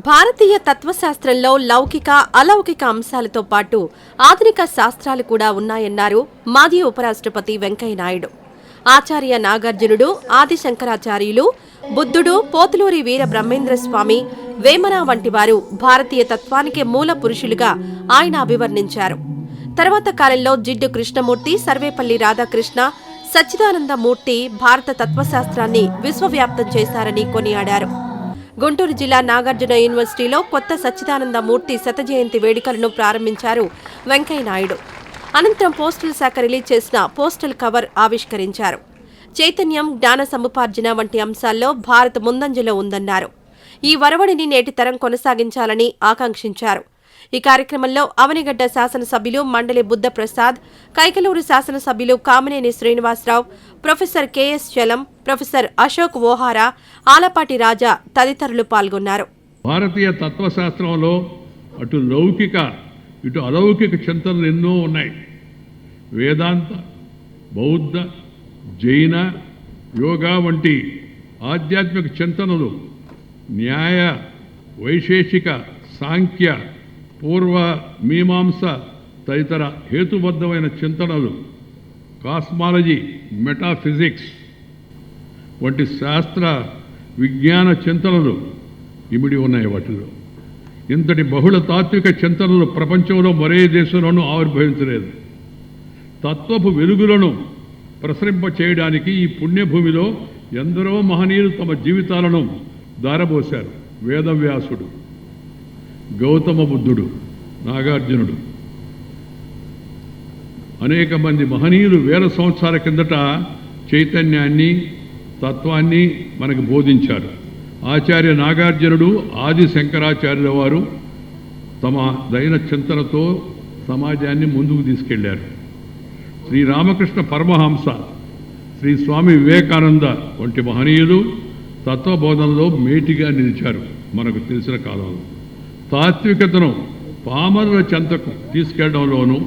భారతీయ తత్వశాస్త్రంలో లౌకిక, అలౌకిక అంశాలతో పాటు ఆధునిక శాస్త్రాలు కూడా ఉన్నాయన్నారు మాజీ ఉపరాష్ట్రపతి వెంకయ్యనాయుడు. ఆచార్య నాగార్జునుడు, ఆది శంకరాచార్యులు, బుద్ధుడు, పోతులూరి వీర బ్రహ్మేంద్రస్వామి, వేమన వంటి వారు భారతీయ తత్వానికి మూల పురుషులుగా ఆయన అభివర్ణించారు. తర్వాత కాలంలో జిడ్డు కృష్ణమూర్తి, సర్వేపల్లి రాధాకృష్ణ, సచ్చిదానందమూర్తి భారత తత్వశాస్త్రాన్ని విశ్వవ్యాప్తం చేశారని కొనియాడారు. గుంటూరు జిల్లా నాగార్జున యూనివర్సిటీలో కొత్త సచ్చిదానందమూర్తి శత జయంతి వేడుకలను ప్రారంభించారు వెంకయ్యనాయుడు. అనంతరం పోస్టల్ శాఖ రిలీజ్ చేసిన పోస్టల్ కవర్ ఆవిష్కరించారు. చైతన్యం, జ్ఞాన సముపార్జన వంటి అంశాల్లో భారత్ ముందంజలో ఉందన్నారు. ఈ వరవడిని నేటి తరం కొనసాగించాలని ఆకాంక్షించారు. ఈ కార్యక్రమంలో అవనిగడ్డ శాసనసభ్యులు మండలి బుద్ధప్రసాద్, కైకలూరు శాసనసభ్యులు Kamineni Srinivasarao, professor KS Chalam, professor Ashok Ohara, Alapati Raja తదితరులు పాల్గొన్నారు. భారతీయ తత్వశాస్త్రంలో అటు లౌకిక ఇటు అలౌకిక చింతనలు ఎన్నో ఉన్నాయి. వేదాంత, బౌద్ధ, జైన, యోగా వంటి ఆధ్యాత్మిక చింతనలు, న్యాయ, వైశేషిక, సాంఖ్య, పూర్వ మీమాంస తదితర హేతుబద్ధమైన చింతనలు, కాస్మాలజీ, మెటాఫిజిక్స్ వంటి శాస్త్ర విజ్ఞాన చింతనలు ఇమిడి ఉన్నాయి. వాటిలో ఇంతటి బహుళ తాత్విక చింతనలు ప్రపంచంలో మరే దేశంలోనూ ఆవిర్భవించలేదు. తత్వపు వెలుగులను ప్రసరింపచేయడానికి ఈ పుణ్యభూమిలో ఎందరో మహనీయులు తమ జీవితాలను దారబోశారు. వేదవ్యాసుడు, గౌతమ బుద్ధుడు, నాగార్జునుడు, అనేక మంది మహనీయులు వేల సంవత్సరాల కిందట చైతన్యాన్ని, తత్వాన్ని మనకు బోధించారు. ఆచార్య నాగార్జునుడు, ఆది శంకరాచార్యుల వారు తమ దైన చింతనతో సమాజాన్ని ముందుకు తీసుకెళ్లారు. శ్రీ రామకృష్ణ పరమహంస, శ్రీ స్వామి వివేకానంద వంటి మహనీయులు తత్వబోధనలో మేటిగా నిలిచారు. మనకు తెలిసిన కాలంలో తాత్వికతను పామరుల చెంతకు తీసుకెళ్లడంలోనూ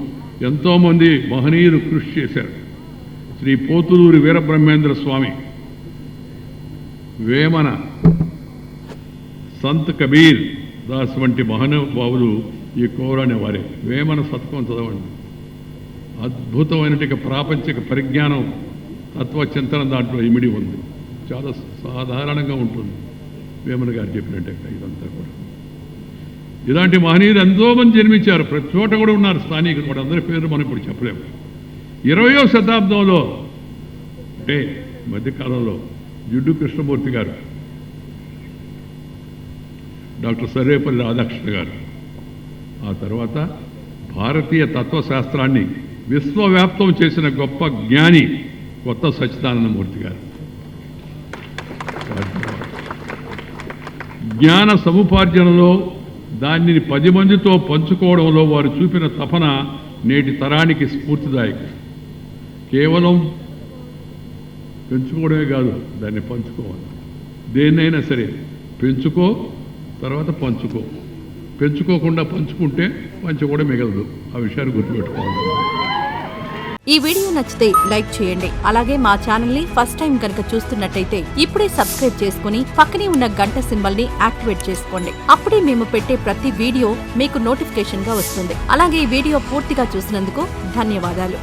ఎంతోమంది మహనీయులు కృషి చేశారు. శ్రీ పోతులూరి వీరబ్రహ్మేంద్ర స్వామి, వేమన, సంత్ కబీర్ దాస్ వంటి మహానుభావులు ఈ కోరనే వారే. వేమన శతకం చదవండి. అద్భుతమైన ప్రాపంచిక పరిజ్ఞానం, తత్వచింతన దాంట్లో ఇమిడి ఉంది. చాలా సాధారణంగా ఉంటుంది. వేమన గారు చెప్పినట్టే ఇదంతా కూడా. ఇలాంటి మహనీయులు ఎంతోమంది జన్మించారు. ప్రతి చోట కూడా ఉన్నారు స్థానికులు. కూడా అందరి పేరు మనం ఇప్పుడు చెప్పలేము. 20వ శతాబ్దంలో అంటే మధ్యకాలంలో జిడ్డు కృష్ణమూర్తి గారు, డాక్టర్ సర్వేపల్లి రాధాకృష్ణ గారు, ఆ తర్వాత భారతీయ తత్వశాస్త్రాన్ని విశ్వవ్యాప్తం చేసిన గొప్ప జ్ఞాని కొత్త సచ్చిదానందమూర్తి గారు. జ్ఞాన సముపార్జనలో దానిని 10 మందితో పంచుకోవడంలో వారు చూపిన తపన నేటి తరానికి స్ఫూర్తిదాయకం. కేవలం పెంచుకోవడమే కాదు, దాన్ని పంచుకోవాలి. దేన్నైనా సరే పెంచుకో, తర్వాత పంచుకో. పెంచుకోకుండా పంచుకుంటే పంచుకోవడం మిగలదు. ఆ విషయాన్ని గుర్తుపెట్టుకోవాలి. ఈ వీడియో నచ్చితే లైక్ చేయండి. అలాగే మా ఛానల్ ని ఫస్ట్ టైం కనుక చూస్తున్నట్టయితే ఇప్పుడే సబ్స్క్రైబ్ చేసుకుని పక్కనే ఉన్న గంట సింబల్ ని యాక్టివేట్ చేసుకోండి. అప్పుడే మేము పెట్టే ప్రతి వీడియో మీకు నోటిఫికేషన్ గా వస్తుంది. అలాగే ఈ వీడియో పూర్తిగా చూసినందుకు ధన్యవాదాలు.